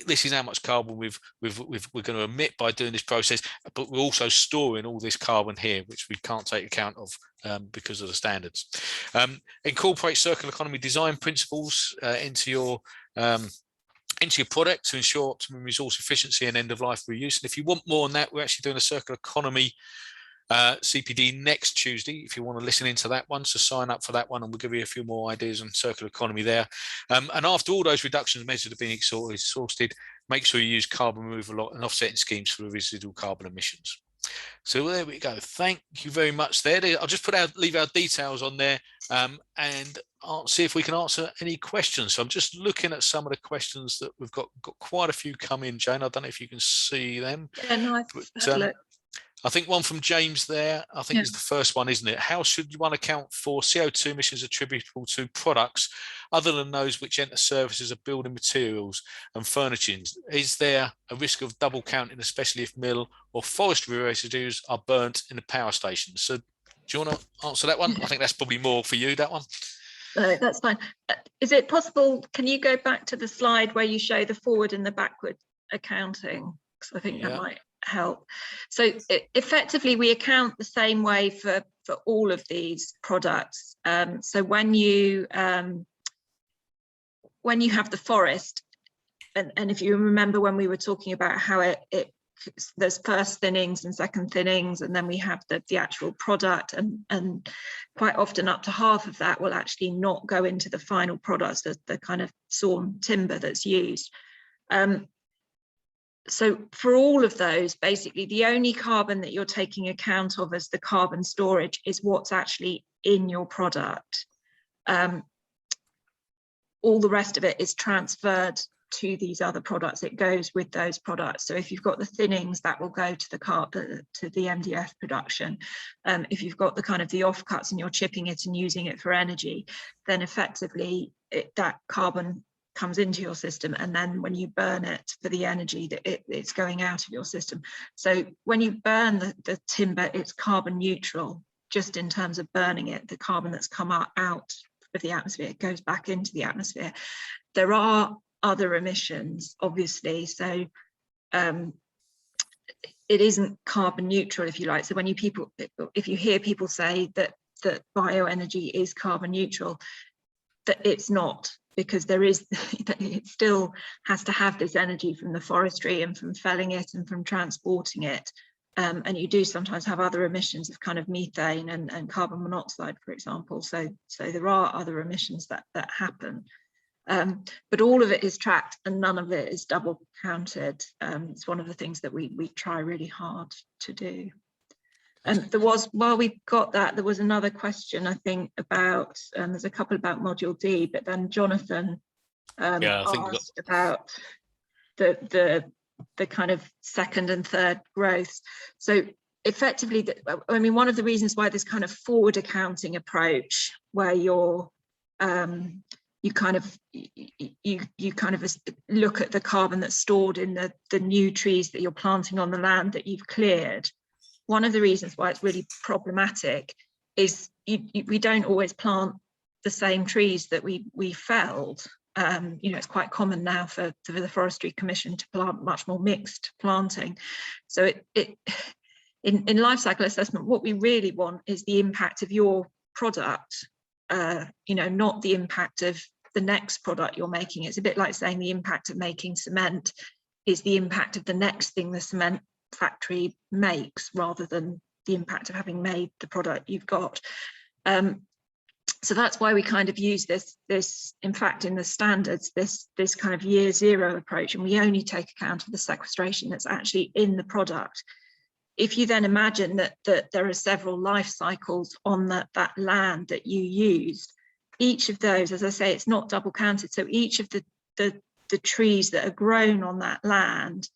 this is how much carbon we're going to emit by doing this process, but we're also storing all this carbon here, which we can't take account of because of the standards. Incorporate circular economy design principles into your product to ensure optimum resource efficiency and end-of-life reuse. And if you want more on that, we're actually doing a circular economy CPD next Tuesday, if you want to listen into that one. So sign up for that one and we'll give you a few more ideas on circular economy there. And after all those reductions measures are being exhausted, make sure you use carbon removal and offsetting schemes for residual carbon emissions. So there we go. Thank you very much there. I'll just leave our details on there and I'll see if we can answer any questions. So I'm just looking at some of the questions that we've got quite a few come in, Jane. I don't know if you can see them. Yeah, no, I've had a look. I think one from James there, I think is the first one, isn't it? How should one account for CO2 emissions attributable to products other than those which enter services of building materials and furnishings? Is there a risk of double counting, especially if mill or forestry residues are burnt in the power station? So do you want to answer that one? I think that's probably more for you, that one. No, that's fine. Is it possible, can you go back to the slide where you show the forward and the backward accounting? Because I think that might help. So effectively we account the same way for all of these products. So when you have the forest, and if you remember when we were talking about how there's first thinnings and second thinnings, and then we have the actual product, and quite often up to half of that will actually not go into the final products, the kind of sawn timber that's used. So for all of those, basically the only carbon that you're taking account of as the carbon storage is what's actually in your product. All the rest of it is transferred to these other products. It goes with those products. So if you've got the thinnings, that will go to the MDF production. If you've got the kind of the offcuts and you're chipping it and using it for energy, then effectively that carbon comes into your system, and then when you burn it for the energy, it's going out of your system. So when you burn the timber, it's carbon neutral, just in terms of burning it. The carbon that's come out of the atmosphere goes back into the atmosphere. There are other emissions, obviously, so it isn't carbon neutral, if you like. So when if you hear people say that bioenergy is carbon neutral, that it's not, because it still has to have this energy from the forestry and from felling it and from transporting it. And you do sometimes have other emissions of kind of methane and carbon monoxide, for example. So there are other emissions that happen. But all of it is tracked and none of it is double counted. It's one of the things that we try really hard to do. And while we got that, there was another question, I think, about, there's a couple about module D, but then Jonathan asked about the kind of second and third growth. So effectively, I mean, one of the reasons why this kind of forward accounting approach, where you kind of look at the carbon that's stored in the new trees that you're planting on the land that you've cleared. One of the reasons why it's really problematic is we don't always plant the same trees that we felled. It's quite common now for the Forestry Commission to plant much more mixed planting. So in life cycle assessment, what we really want is the impact of your product, not the impact of the next product you're making. It's a bit like saying the impact of making cement is the impact of the next thing the cement factory makes, rather than the impact of having made the product you've got. So that's why we kind of use this in fact in the standards, this kind of year zero approach, and we only take account of the sequestration that's actually in the product. If you then imagine that there are several life cycles on that land that you used, each of those, as I say, it's not double counted. So each of the trees that are grown on that land,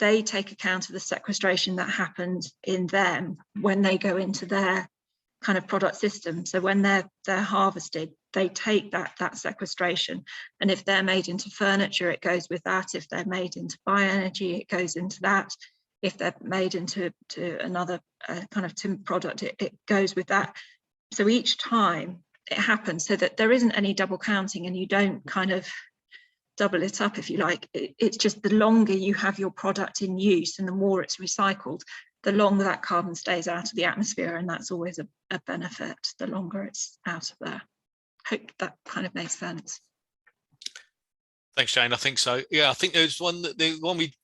they take account of the sequestration that happened in them when they go into their kind of product system. So when they're harvested, they take that sequestration, and if they're made into furniture, it goes with that. If they're made into bioenergy, it goes into that. If they're made into another kind of timber product, it goes with that. So each time it happens, so that there isn't any double counting, and you don't kind of double it up, if you like. It's just the longer you have your product in use and the more it's recycled, the longer that carbon stays out of the atmosphere, and that's always a benefit, the longer it's out of there. Hope that kind of makes sense. Thanks, Jane. I think so. Yeah, I think there's one that the one we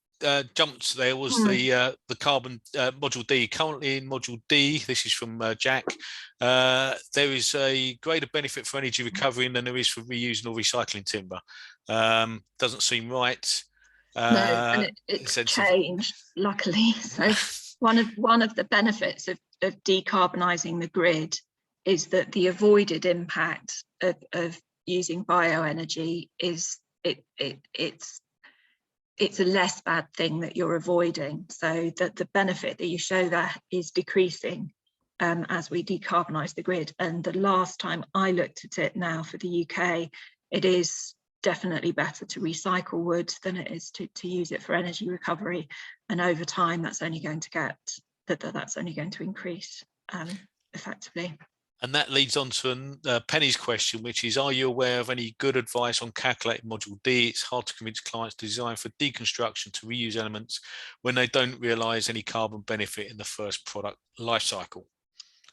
jumped there was the carbon module D. Currently in module D, this is from Jack, there is a greater benefit for energy recovery than there is for reusing or recycling timber. Doesn't seem right. No, and it's changed, luckily. So one of the benefits of decarbonising the grid is that the avoided impact of using bioenergy is it's a less bad thing that you're avoiding, so that the benefit that you show that is decreasing as we decarbonise the grid. And the last time I looked at it now for the UK, it is definitely better to recycle wood than it is to use it for energy recovery. And over time, that's only going to that's only going to increase effectively. And that leads on to Penny's question, which is, are you aware of any good advice on calculating module D? It's hard to convince clients to design for deconstruction to reuse elements when they don't realise any carbon benefit in the first product life cycle.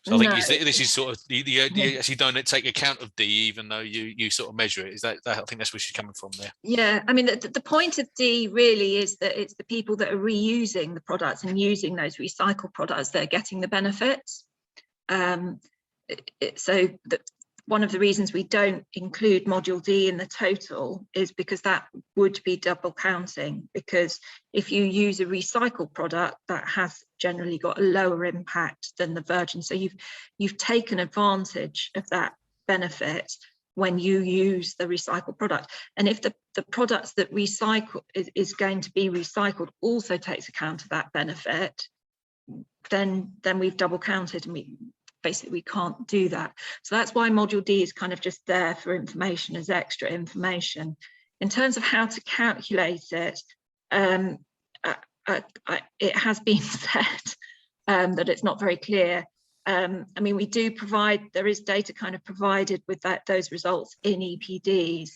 So I think this is sort of, you actually don't take account of D, even though you sort of measure it. Is that I think that's where she's coming from there. Yeah, I mean, the point of D really is that it's the people that are reusing the products and using those recycled products that are getting the benefits. So one of the reasons we don't include module D in the total is because that would be double counting, because if you use a recycled product, that has generally got a lower impact than the virgin. So you've taken advantage of that benefit when you use the recycled product. And if the products that recycle is going to be recycled also takes account of that benefit, then we've double counted, and we can't do that. So that's why module D is kind of just there for information, as extra information. In terms of how to calculate it, it has been said that it's not very clear. I mean, we do provide, there is data kind of provided with those results in EPDs,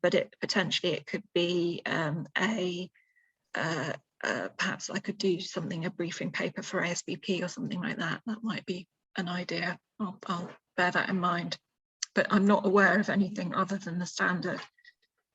but potentially it could be perhaps I could do something, a briefing paper for ASBP or something like that. That might be an idea. I'll bear that in mind, but I'm not aware of anything other than the standard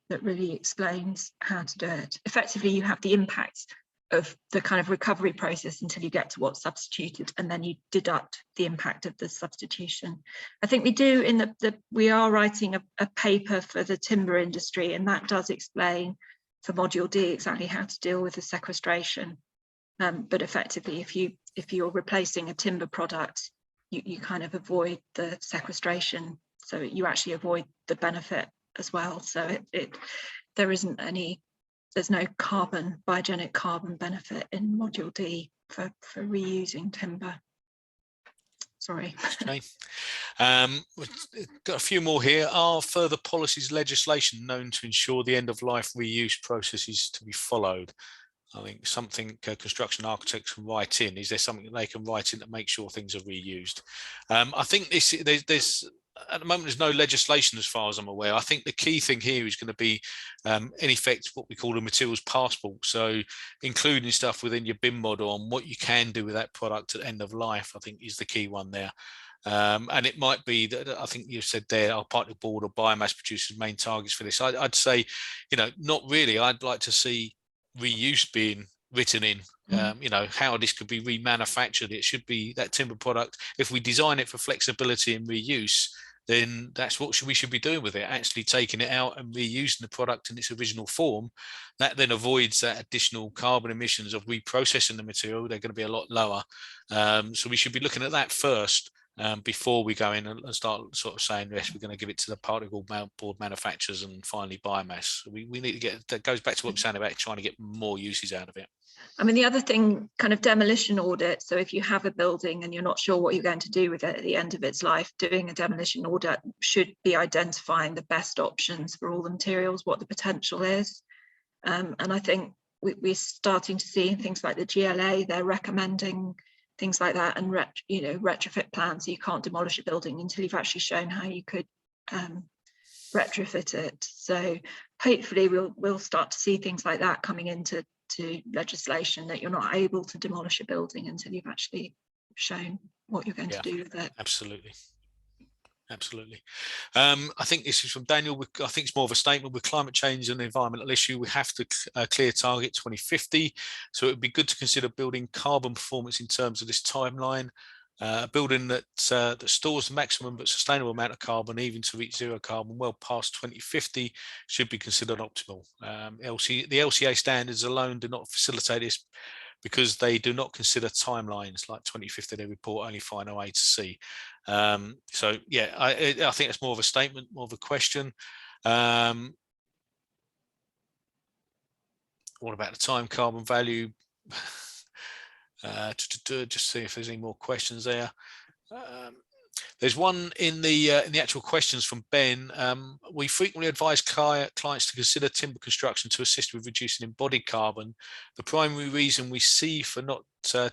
that really explains how to do it. Effectively, you have the impacts of the kind of recovery process until you get to what's substituted, and then you deduct the impact of the substitution. I think we do in we are writing a paper for the timber industry, and that does explain for module D exactly how to deal with the sequestration. But effectively, if you're replacing a timber product, you kind of avoid the sequestration, so you actually avoid the benefit as well. So there's no biogenic carbon benefit in module D for reusing timber. Sorry. Okay. We've got a few more here. Are further policies, legislation known to ensure the end of life reuse processes to be followed? I think something construction architects can write in. Is there something they can write in to make sure things are reused? I think there's at the moment there's no legislation as far as I'm aware. I think the key thing here is going to be in effect what we call a materials passport. So including stuff within your BIM model on what you can do with that product at end of life, I think is the key one there. And it might be that I think you said there are particle board or biomass producers main targets for this. I'd say, not really. I'd like to see reuse being written in, how this could be remanufactured. It should be that timber product. If we design it for flexibility and reuse, then that's what we should be doing with it, actually taking it out and reusing the product in its original form. That then avoids that additional carbon emissions of reprocessing the material. They're going to be a lot lower. So we should be looking at that first. before we go in and start sort of saying, yes, we're going to give it to the particle board manufacturers and finally biomass. We need to get, that goes back to what we're saying about trying to get more uses out of it. I mean, the other thing, kind of demolition audit. So if you have a building and you're not sure what you're going to do with it at the end of its life, doing a demolition audit should be identifying the best options for all the materials, what the potential is. And I think we're starting to see things like the GLA, they're recommending things like that, and retrofit plans. So you can't demolish a building until you've actually shown how you could retrofit it. So hopefully we'll start to see things like that coming into legislation, that you're not able to demolish a building until you've actually shown what you're going to do with it. Absolutely. I think this is from Daniel. I think it's more of a statement. With climate change and environmental issue, we have to clear target 2050. So it would be good to consider building carbon performance in terms of this timeline. A building that stores the maximum but sustainable amount of carbon, even to reach zero carbon well past 2050, should be considered optimal. The LCA standards alone do not facilitate this, because they do not consider timelines like 2050. They report only final A to C. So yeah, I think it's more of a statement, more of a question. What about the time carbon value? Just see if there's any more questions there. There's one in the actual questions from Ben. We frequently advise clients to consider timber construction to assist with reducing embodied carbon. The primary reason we see for not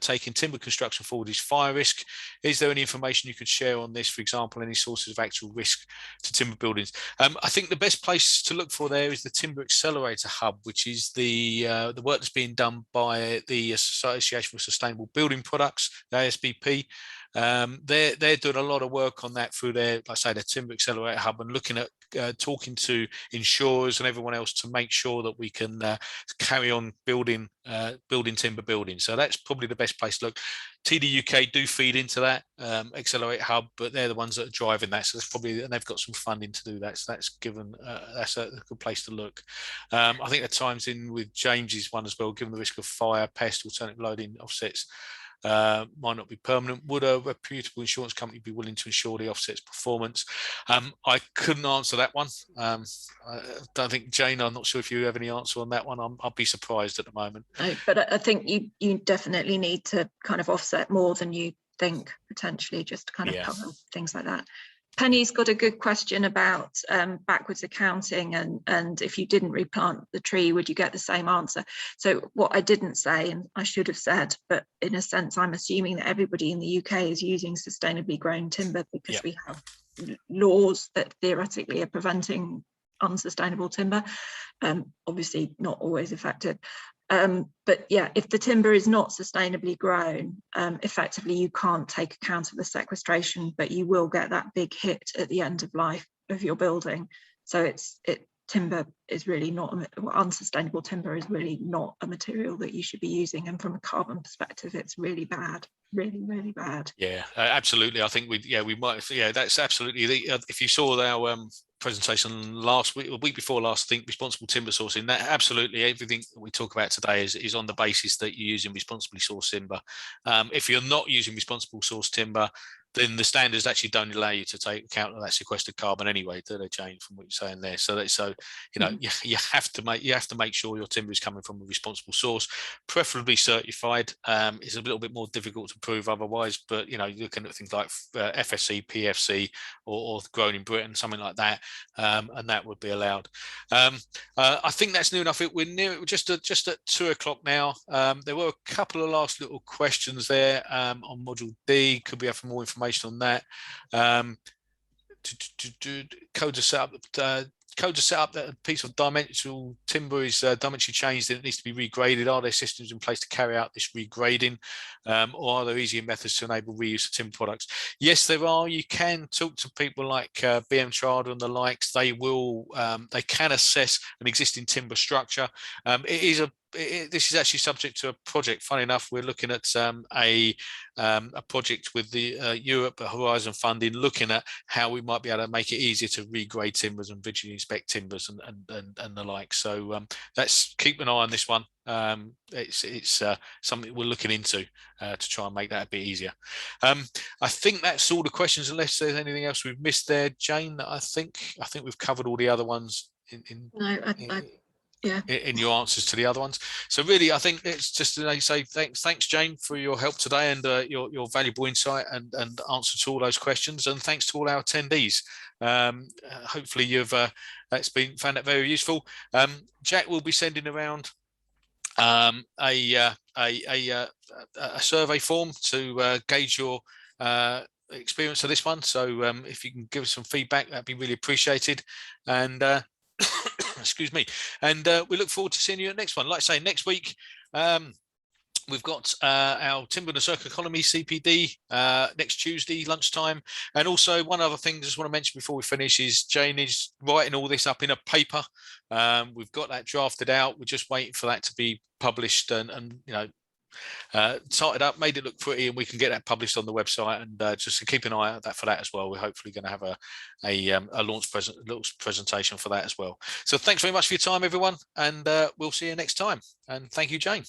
taking timber construction forward is fire risk. Is there any information you could share on this? For example, any sources of actual risk to timber buildings? I think the best place to look for there is the Timber Accelerator Hub, which is the work that's being done by the Association for Sustainable Building Products, the ASBP. They're doing a lot of work on that through their, like I say, the Timber Accelerator Hub, and looking at talking to insurers and everyone else to make sure that we can carry on building timber buildings. So that's probably the best place to look. TDUK do feed into that Accelerate Hub, but they're the ones that are driving that. So that's probably, and they've got some funding to do that. So that's given, that's a good place to look. I think the times in with James's one as well, given the risk of fire, pest, alternative loading offsets might not be permanent. Would a reputable insurance company be willing to insure the offset's performance? I couldn't answer that one. I don't think, Jane, I'm not sure if you have any answer on that one. I'd be surprised at the moment. No, but I think you definitely need to kind of offset more than you think, potentially, just to kind of cover things like that. Penny's got a good question about backwards accounting, and if you didn't replant the tree, would you get the same answer? So what I didn't say, and I should have said, but in a sense, I'm assuming that everybody in the UK is using sustainably grown timber, because we have laws that theoretically are preventing unsustainable timber. Obviously not always effective. But yeah, if the timber is not sustainably grown, effectively you can't take account of the sequestration, but you will get that big hit at the end of life of your building. So timber is really not, unsustainable timber is really not a material that you should be using, and from a carbon perspective it's really bad, really bad. Yeah, absolutely. I think we might, that's absolutely if you saw our presentation last week or week before last, I think responsible timber sourcing, that absolutely everything that we talk about today is on the basis that you're using responsibly sourced timber. If you're not using responsible sourced timber, then the standards actually don't allow you to take account of that sequestered carbon anyway, do they, Jane, from what you're saying there? So you know, you have to make sure your timber is coming from a responsible source, preferably certified. It's a little bit more difficult to prove otherwise, but you know, you're looking at things like FSC, PFC, or grown in Britain, something like that, and that would be allowed. I think that's new enough. We're near, just at 2 o'clock now. There were a couple of last little questions there on module D. Could we have more information on that? Code to set up that a piece of dimensional timber is dimensionally changed and it needs to be regraded. Are there systems in place to carry out this regrading, or are there easier methods to enable reuse of timber products? Yes, there are. You can talk to people like BM Charter and the likes. They will, they can assess an existing timber structure. It is a this is actually subject to a project. Funny enough, we're looking at a project with the Europe Horizon funding, looking at how we might be able to make it easier to regrade timbers and visually inspect timbers and the like. So let's keep an eye on this one. It's something we're looking into to try and make that a bit easier. I think that's all the questions, unless there's anything else we've missed there, Jane. I think we've covered all the other ones in your answers to the other ones. So really, I think it's just to say thanks, Jane, for your help today and your valuable insight and answer to all those questions. And thanks to all our attendees. Hopefully you've found that very useful. Jack will be sending around a survey form to gauge your experience of this one. So if you can give us some feedback, that'd be really appreciated. And excuse me. And we look forward to seeing you at the next one. Like I say, next week we've got our Timber and the Circular Economy CPD next Tuesday lunchtime. And also one other thing I just want to mention before we finish is Jane is writing all this up in a paper. We've got that drafted out. We're just waiting for that to be published and tied up, made it look pretty, and we can get that published on the website. And just to keep an eye out for that as well. We're hopefully going to have a launch presentation for that as well. So thanks very much for your time, everyone, and we'll see you next time. And thank you, Jane.